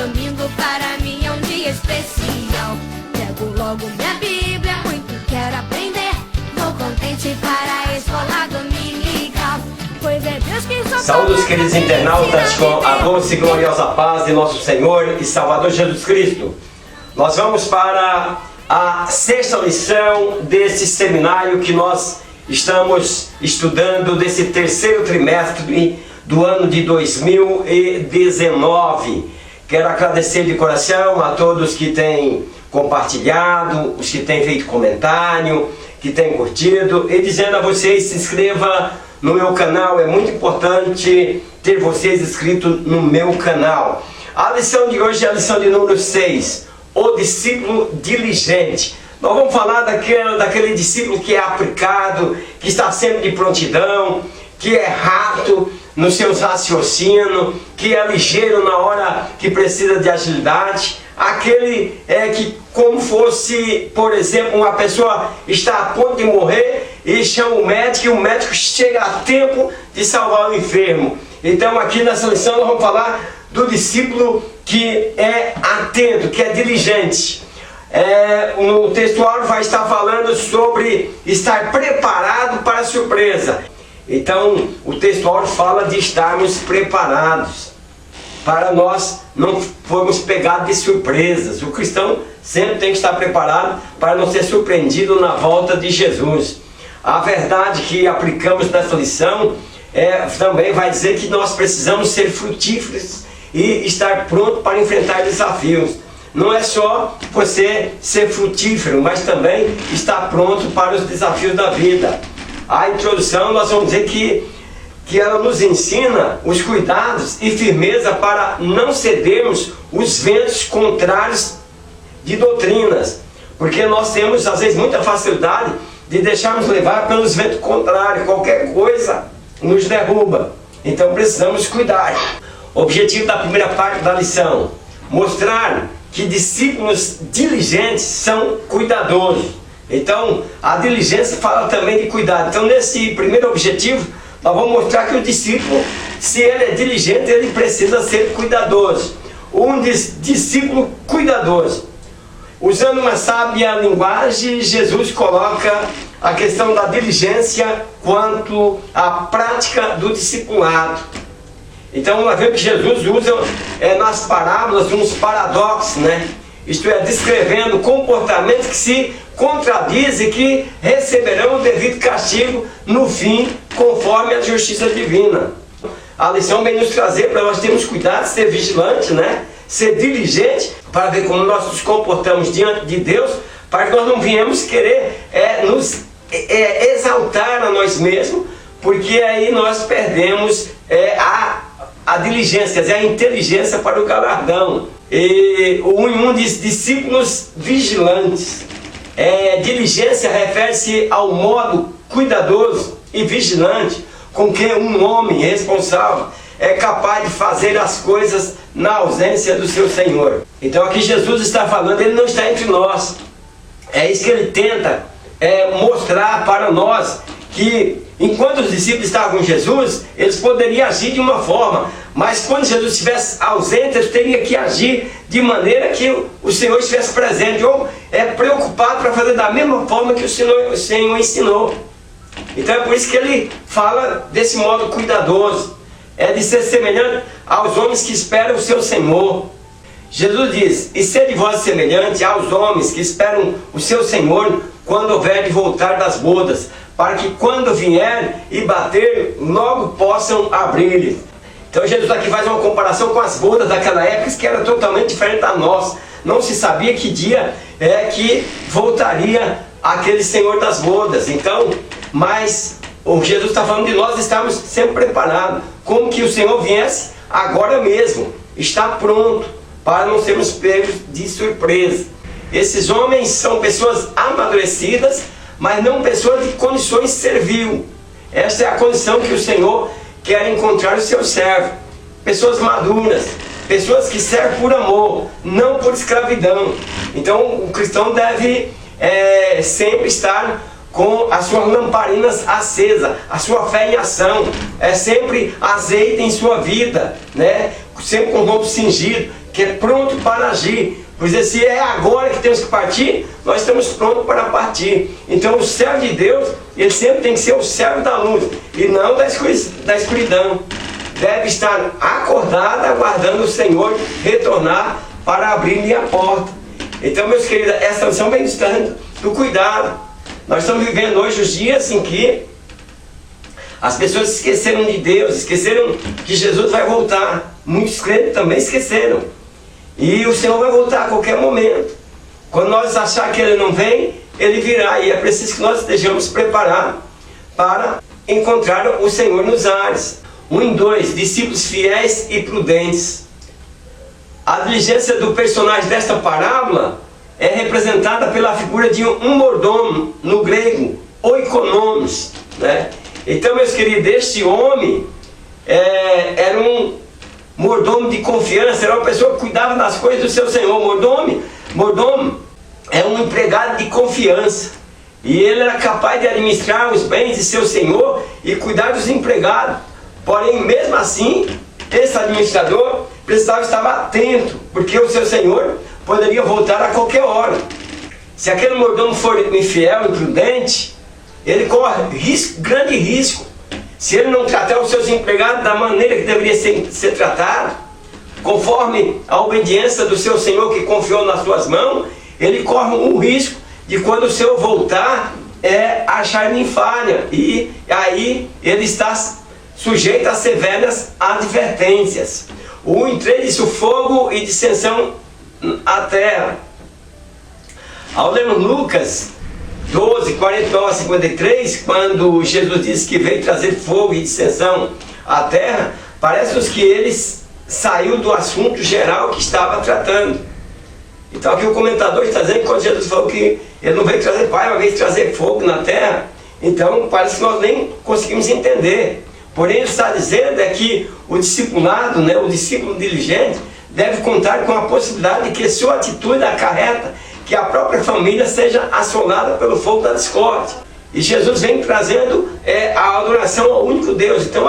domingo para mim é um dia especial. Pego logo minha Bíblia, muito quero aprender. Vou contente para a escola dominical, pois é Deus que só. Saúde, queridos internautas, com a doce e gloriosa paz de nosso Senhor e Salvador Jesus Cristo. Nós vamos para a sexta lição desse seminário que nós estamos estudando desse terceiro trimestre do ano de 2019. Quero agradecer de coração a todos que têm compartilhado, os que têm feito comentário, que têm curtido, e dizendo a vocês: se inscreva no meu canal. É muito importante ter vocês inscritos no meu canal. A lição de hoje é a lição de número 6, o discípulo diligente. Nós vamos falar daquele discípulo que é aplicado, que está sempre de prontidão, que é rápido nos seus raciocínios, que é ligeiro na hora que precisa de agilidade. Aquele que, como fosse, por exemplo, uma pessoa está a ponto de morrer e chama o médico, e o médico chega a tempo de salvar o enfermo. Então aqui nessa lição nós vamos falar do discípulo que é atento, que é diligente. No textual vai estar falando sobre estar preparado para a surpresa. Então o textual fala de estarmos preparados para nós não formos pegados de surpresas. O cristão sempre tem que estar preparado para não ser surpreendido na volta de Jesus. A verdade que aplicamos nessa lição também vai dizer que nós precisamos ser frutíferos e estar pronto para enfrentar desafios. Não é só você ser frutífero, mas também estar pronto para os desafios da vida. A introdução nós vamos dizer que ela nos ensina os cuidados e firmeza para não cedermos os ventos contrários de doutrinas, porque nós temos às vezes muita facilidade de deixarmos levar pelos ventos contrários. Qualquer coisa nos derruba, então precisamos cuidar. O objetivo da primeira parte da lição: mostrar que discípulos diligentes são cuidadosos. Então a diligência fala também de cuidado. Então nesse primeiro objetivo nós vamos mostrar que o discípulo, se ele é diligente, ele precisa ser cuidadoso. Um discípulo cuidadoso. Usando uma sábia linguagem, Jesus coloca a questão da diligência quanto à prática do discipulado. Então nós vemos que Jesus usa nas parábolas uns paradoxos, né? Isto é, descrevendo comportamentos que se contradizem e que receberão o devido castigo no fim, conforme a justiça divina. A lição vem nos trazer para nós termos cuidado, ser vigilante, né? Ser diligente, para ver como nós nos comportamos diante de Deus, para que nós não venhamos querer nos exaltar a nós mesmos, porque aí nós perdemos a diligência, quer dizer, a inteligência para o galardão. E um diz discípulos vigilantes. Diligência refere-se ao modo cuidadoso e vigilante com que um homem responsável é capaz de fazer as coisas na ausência do seu Senhor. Então aqui Jesus está falando, ele não está entre nós. É isso que ele tenta mostrar para nós, que enquanto os discípulos estavam com Jesus, eles poderiam agir de uma forma, mas quando Jesus estivesse ausente, eles teriam que agir de maneira que o Senhor estivesse presente, ou preocupado para fazer da mesma forma que o Senhor ensinou. Então é por isso que ele fala desse modo cuidadoso, de ser semelhante aos homens que esperam o seu Senhor. Jesus diz: e sede vós semelhante aos homens que esperam o seu Senhor quando houver de voltar das bodas, para que quando vier e bater, logo possam abrir-lhe. Então Jesus aqui faz uma comparação com as bodas daquela época, que era totalmente diferente da nossa. Não se sabia que dia que voltaria aquele Senhor das bodas. Então, mas o Jesus está falando de nós estarmos sempre preparados, como que o Senhor viesse agora mesmo, está pronto para não sermos pegos de surpresa. Esses homens são pessoas amadurecidas, mas não pessoas de condições servil. Esta é a condição que o Senhor quer encontrar o seu servo. Pessoas maduras, pessoas que servem por amor, não por escravidão. Então o cristão deve sempre estar com as suas lamparinas acesas, a sua fé em ação, sempre azeite em sua vida, né? Sempre com o corpo cingido, que é pronto para agir. Pois se é agora que temos que partir, nós estamos prontos para partir. Então o servo de Deus, ele sempre tem que ser o servo da luz e não da escuridão. Deve estar acordado, aguardando o Senhor retornar para abrir-lhe a porta. Então, meus queridos, essa lição vem distante do cuidado. Nós estamos vivendo hoje os dias em que as pessoas esqueceram de Deus, esqueceram que Jesus vai voltar. Muitos crentes também esqueceram. E o Senhor vai voltar a qualquer momento. Quando nós achar que Ele não vem, Ele virá. E é preciso que nós estejamos preparados para encontrar o Senhor nos ares. 1 e 2, discípulos fiéis e prudentes. A diligência do personagem desta parábola é representada pela figura de um mordomo, no grego, oikonomos, né? Então, meus queridos, este homem era um mordomo de confiança, era uma pessoa que cuidava das coisas do seu senhor. Mordomo é um empregado de confiança. E ele era capaz de administrar os bens de seu senhor e cuidar dos empregados. Porém, mesmo assim, esse administrador precisava estar atento, porque o seu senhor poderia voltar a qualquer hora. Se aquele mordomo for infiel, imprudente, ele corre grande risco. Se ele não tratar os seus empregados da maneira que deveria ser tratado, conforme a obediência do seu senhor que confiou nas suas mãos, ele corre um risco de, quando o Senhor voltar, achar em falha. E aí ele está sujeito a severas advertências. O 1 e 3 diz: o fogo e dissensão à terra. Ao lermos Lucas 12, 49 a 53, quando Jesus disse que veio trazer fogo e dissensão à terra, parece-nos que ele saiu do assunto geral que estava tratando. Então aqui o comentador está dizendo que quando Jesus falou que ele não veio trazer paz, mas veio trazer fogo na terra, então parece que nós nem conseguimos entender. Porém, ele está dizendo que o discipulado, né, o discípulo diligente, deve contar com a possibilidade de que sua atitude acarreta que a própria família seja assolada pelo fogo da discórdia. E Jesus vem trazendo a adoração ao único Deus. Então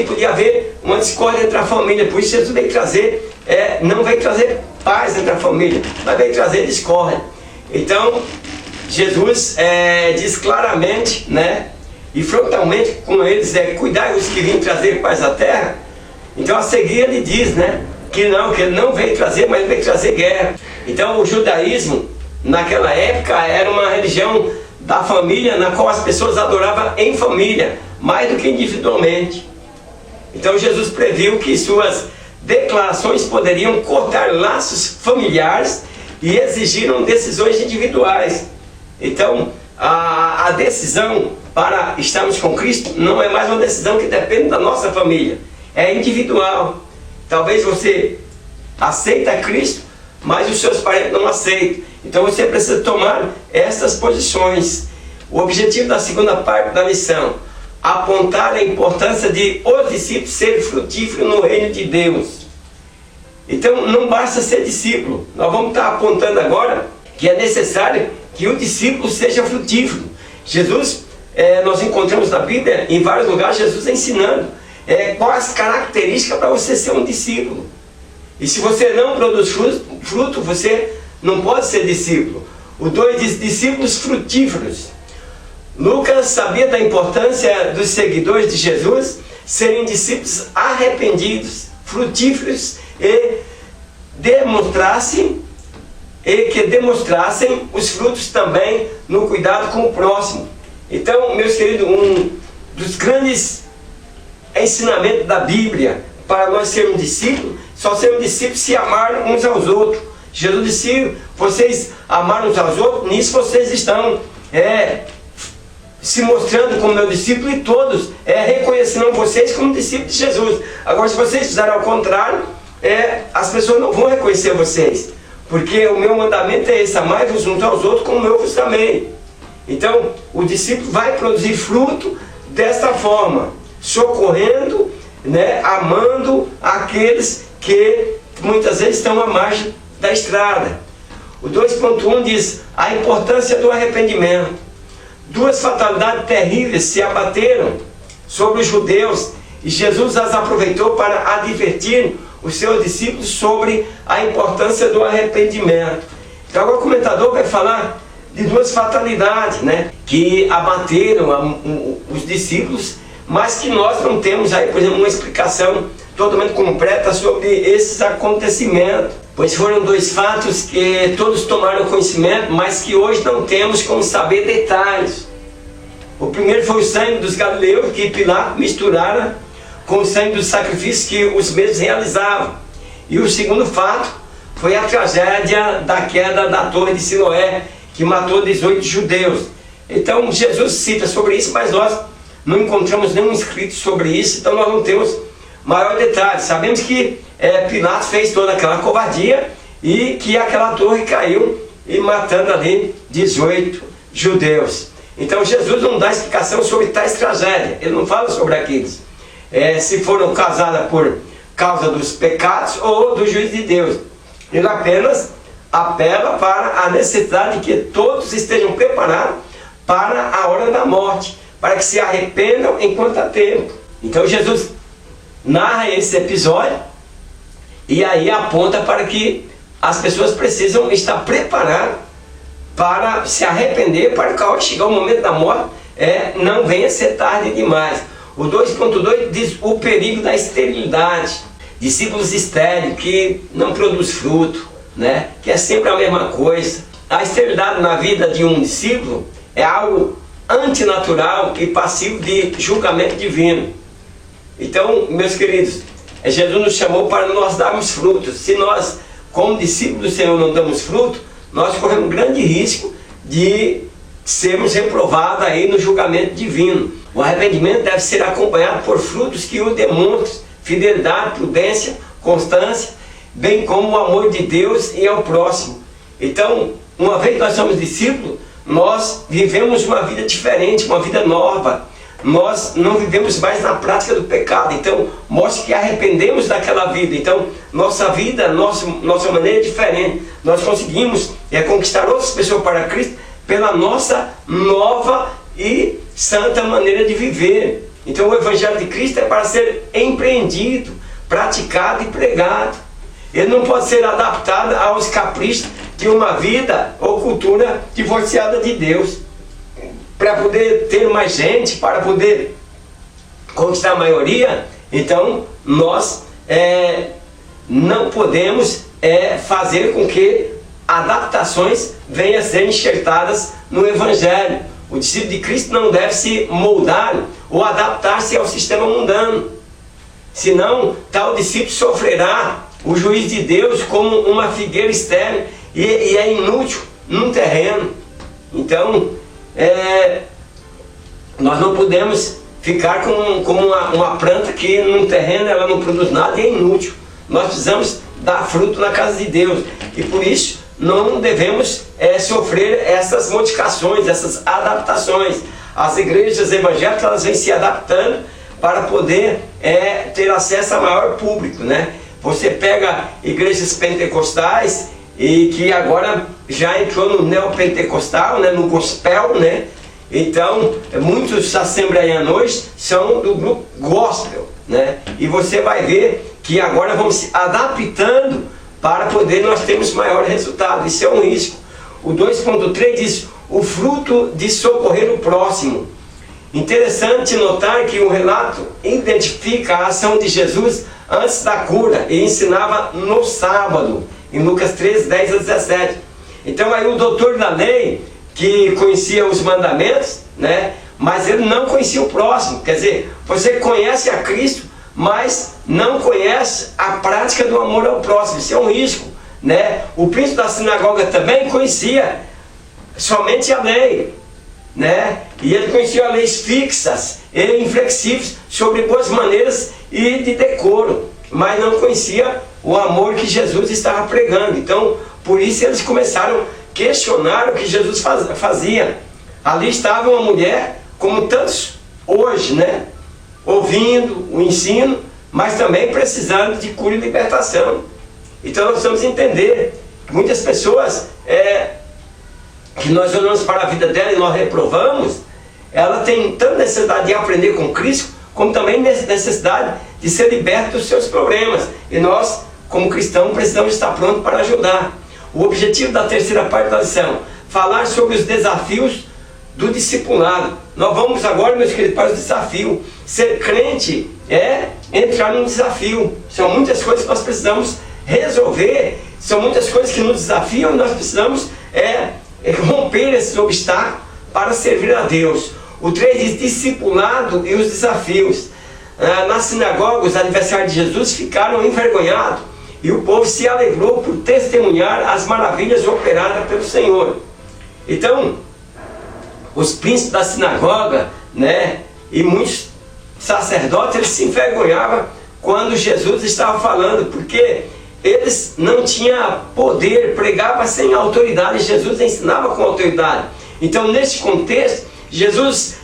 podia haver uma discórdia entre a família. Por isso Jesus veio trazer, não veio trazer paz entre a família, mas veio trazer discórdia. Então Jesus diz claramente, né, e frontalmente com eles, cuidai os que vêm trazer paz à terra. Então a seguir ele diz, né, que ele não veio trazer, mas veio trazer guerra. Então o judaísmo naquela época era uma religião da família, na qual as pessoas adoravam em família, mais do que individualmente. Então Jesus previu que suas declarações poderiam cortar laços familiares e exigiram decisões individuais. Então a decisão para estarmos com Cristo não é mais uma decisão que depende da nossa família, é individual. Talvez você aceita Cristo, mas os seus parentes não aceitam. Então você precisa tomar essas posições. O objetivo da segunda parte da lição: apontar a importância de os discípulos serem frutíferos no reino de Deus. Então não basta ser discípulo. Nós vamos estar apontando agora que é necessário que o discípulo seja frutífero. Jesus, nós encontramos na Bíblia, em vários lugares, Jesus ensinando quais as características para você ser um discípulo. E se você não produz fruto, você não pode ser discípulo. O 2 diz: discípulos frutíferos. Lucas sabia da importância dos seguidores de Jesus serem discípulos arrependidos, frutíferos e que demonstrassem os frutos também no cuidado com o próximo. Então, meus queridos, um dos grandes ensinamentos da Bíblia para nós sermos discípulos, só sermos discípulos se amarem uns aos outros. Jesus disse: vocês amaram uns aos outros, nisso vocês estão se mostrando como meu discípulo, e todos reconhecerão vocês como discípulos de Jesus. Agora, se vocês fizerem ao contrário, as pessoas não vão reconhecer vocês, porque o meu mandamento é esse: amai-vos uns aos outros como eu vos amei. Então o discípulo vai produzir fruto desta forma, socorrendo, né, amando aqueles que muitas vezes estão à margem da estrada. O 2.1 diz a importância do arrependimento. Duas fatalidades terríveis se abateram sobre os judeus e Jesus as aproveitou para advertir os seus discípulos sobre a importância do arrependimento. Então agora o comentador vai falar de duas fatalidades, né, que abateram os discípulos, mas que nós não temos aí, por exemplo, uma explicação totalmente completa sobre esses acontecimentos, pois foram dois fatos que todos tomaram conhecimento, mas que hoje não temos como saber detalhes. O primeiro foi o sangue dos galileus que Pilato misturara com o sangue dos sacrifícios que os mesmos realizavam. E o segundo fato foi a tragédia da queda da torre de Siloé, que matou 18 judeus. Então Jesus cita sobre isso, mas nós não encontramos nenhum escrito sobre isso, então nós não temos maior detalhe. Sabemos que Pilato fez toda aquela covardia e que aquela torre caiu e matando ali 18 judeus. Então Jesus não dá explicação sobre tais tragédias, ele não fala sobre aqueles se foram causadas por causa dos pecados ou do juízo de Deus. Ele apenas apela para a necessidade de que todos estejam preparados para a hora da morte, para que se arrependam enquanto há tempo. Então Jesus narra esse episódio e aí aponta para que as pessoas precisam estar preparadas para se arrepender, para que ao chegar o momento da morte não venha ser tarde demais. O 2.2 diz o perigo da esterilidade, discípulos estéreis que não produz fruto, né? Que é sempre a mesma coisa. A esterilidade na vida de um discípulo é algo antinatural e passivo de julgamento divino. Então, meus queridos, Jesus nos chamou para nós darmos frutos. Se nós, como discípulos do Senhor, não damos fruto, nós corremos grande risco de sermos reprovados aí no julgamento divino. O arrependimento deve ser acompanhado por frutos que o demonstrem: fidelidade, prudência, constância, bem como o amor de Deus e ao próximo. Então, uma vez que nós somos discípulos, nós vivemos uma vida diferente, uma vida nova. Nós não vivemos mais na prática do pecado. Então, mostra que arrependemos daquela vida. Então, nossa vida, nossa maneira é diferente. Nós conseguimos conquistar outras pessoas para Cristo pela nossa nova e santa maneira de viver. Então, o Evangelho de Cristo é para ser empreendido, praticado e pregado. Ele não pode ser adaptado aos caprichos de uma vida ou cultura divorciada de Deus. Para poder ter mais gente, para poder conquistar a maioria, então nós não podemos fazer com que adaptações venham a ser enxertadas no Evangelho. O discípulo de Cristo não deve se moldar ou adaptar-se ao sistema mundano, senão tal discípulo sofrerá o juízo de Deus como uma figueira estéril e é inútil num terreno. Então, nós não podemos ficar como uma planta que num terreno ela não produz nada e é inútil. Nós precisamos dar fruto na casa de Deus e por isso não devemos sofrer essas modificações, essas adaptações. As igrejas evangélicas elas vêm se adaptando para poder ter acesso a maior público, né? Você pega igrejas pentecostais e que agora já entrou no neopentecostal, né, no gospel, né? Então, muitos assembleianos hoje são do grupo gospel, né? E você vai ver que agora vamos se adaptando para poder nós termos maior resultado. Isso é um risco. O 2.3 diz o fruto de socorrer o próximo. Interessante notar que o relato identifica a ação de Jesus antes da cura e ensinava no sábado, em Lucas 13, 10 a 17. Então aí o doutor da lei, que conhecia os mandamentos, né, mas ele não conhecia o próximo. Quer dizer, você conhece a Cristo, mas não conhece a prática do amor ao próximo. Isso é um risco, né? O príncipe da sinagoga também conhecia somente a lei, né? E ele conhecia leis fixas e inflexíveis sobre boas maneiras e de decoro, mas não conhecia o amor que Jesus estava pregando. Então, por isso eles começaram a questionar o que Jesus fazia. Ali estava uma mulher, como tantos hoje, né? Ouvindo o ensino, mas também precisando de cura e libertação. Então nós precisamos entender que muitas pessoas que nós olhamos para a vida dela e nós reprovamos, ela tem tanta necessidade de aprender com Cristo, como também necessidade de ser liberto dos seus problemas. E nós, como cristãos, precisamos estar prontos para ajudar. O objetivo da terceira parte da lição: falar sobre os desafios do discipulado. Nós vamos agora, meus queridos, para o desafio. Ser crente é entrar num desafio. São muitas coisas que nós precisamos resolver, são muitas coisas que nos desafiam, e nós precisamos romper esses obstáculos para servir a Deus. O 3 diz discipulado e os desafios. Na sinagoga, os adversários de Jesus ficaram envergonhados, e o povo se alegrou por testemunhar as maravilhas operadas pelo Senhor. Então, os príncipes da sinagoga, e muitos sacerdotes, eles se envergonhavam quando Jesus estava falando, porque eles não tinham poder, pregava sem autoridade, Jesus ensinava com autoridade. Então, nesse contexto, Jesus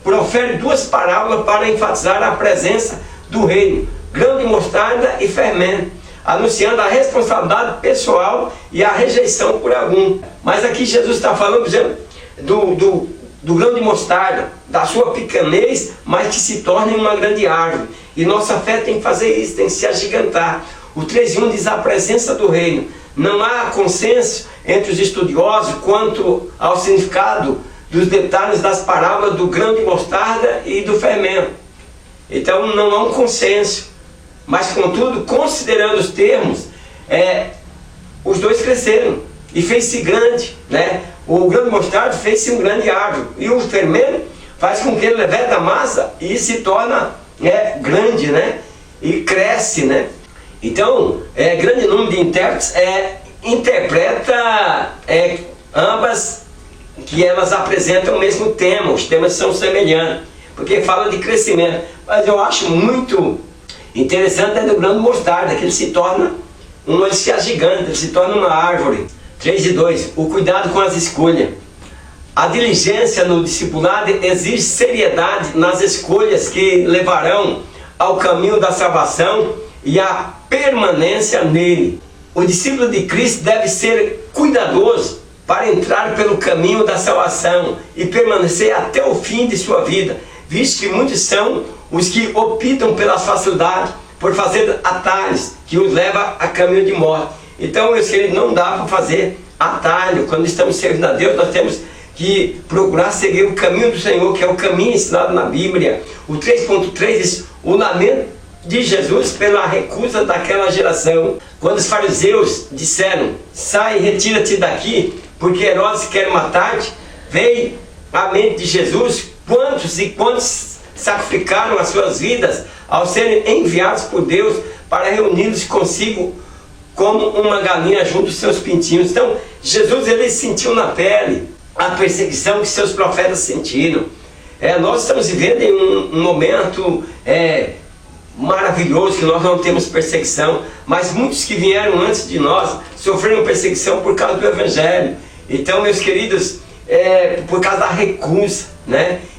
profere duas parábolas para enfatizar a presença do reino: grão de mostarda e fermento, anunciando a responsabilidade pessoal e a rejeição por algum. Mas aqui Jesus está falando, por exemplo, do grão de mostarda, da sua pequenez, mas que se torne uma grande árvore. E nossa fé tem que fazer isso, tem que se agigantar. O 3:1 diz a presença do reino. Não há consenso entre os estudiosos quanto ao significado dos detalhes das parábolas do grão de mostarda e do fermento. Então não há um consenso. Mas contudo, considerando os termos, os dois cresceram e fez-se grande, O grão de mostarda fez-se um grande árvore, e o fermento faz com que ele levante a massa e se torna grande, E cresce, Então, grande número de intérpretes interpreta ambas, que elas apresentam o mesmo tema, os temas são semelhantes, porque fala de crescimento. Mas eu acho muito interessante do grão de mostarda, que ele se torna ele se agiganta, ele se torna uma árvore. 3:2, o cuidado com as escolhas. A diligência no discipulado exige seriedade nas escolhas que levarão ao caminho da salvação e a permanência nele. O discípulo de Cristo deve ser cuidadoso para entrar pelo caminho da salvação e permanecer até o fim de sua vida, visto que muitos são os que optam pela facilidade, por fazer atalhos que os levam a caminho de morte. Então, meus queridos, não dá para fazer atalho. Quando estamos servindo a Deus, nós temos que procurar seguir o caminho do Senhor, que é o caminho ensinado na Bíblia. O 3.3 diz o lamento de Jesus pela recusa daquela geração. Quando os fariseus disseram: sai, retira-te daqui, porque Herodes quer matar-te, veio à mente de Jesus quantos e quantos sacrificaram as suas vidas ao serem enviados por Deus para reuni-los consigo como uma galinha junto aos seus pintinhos. Então, Jesus, ele sentiu na pele a perseguição que seus profetas sentiram. Nós estamos vivendo em um momento maravilhoso, que nós não temos perseguição, mas muitos que vieram antes de nós sofreram perseguição por causa do Evangelho. Então, meus queridos, por causa da recusa,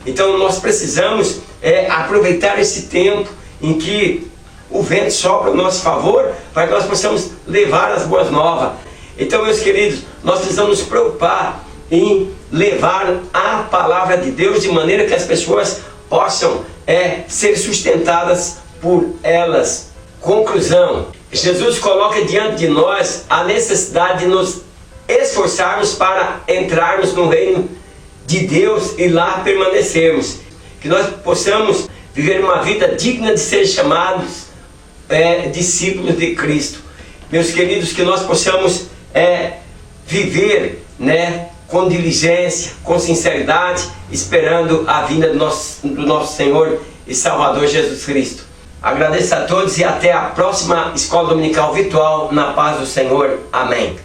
Então, nós precisamos aproveitar esse tempo em que o vento sopra a nosso favor, para que nós possamos levar as boas novas. Então, meus queridos, nós precisamos nos preocupar em levar a palavra de Deus de maneira que as pessoas possam ser sustentadas por elas. Conclusão: Jesus coloca diante de nós a necessidade de nos esforçarmos para entrarmos no reino de Deus e lá permanecermos. Que nós possamos viver uma vida digna de ser chamados discípulos de Cristo. Meus queridos, que nós possamos viver com diligência, com sinceridade, esperando a vinda do nosso Senhor e Salvador Jesus Cristo. Agradeço a todos e até a próxima Escola Dominical Virtual, na paz do Senhor. Amém.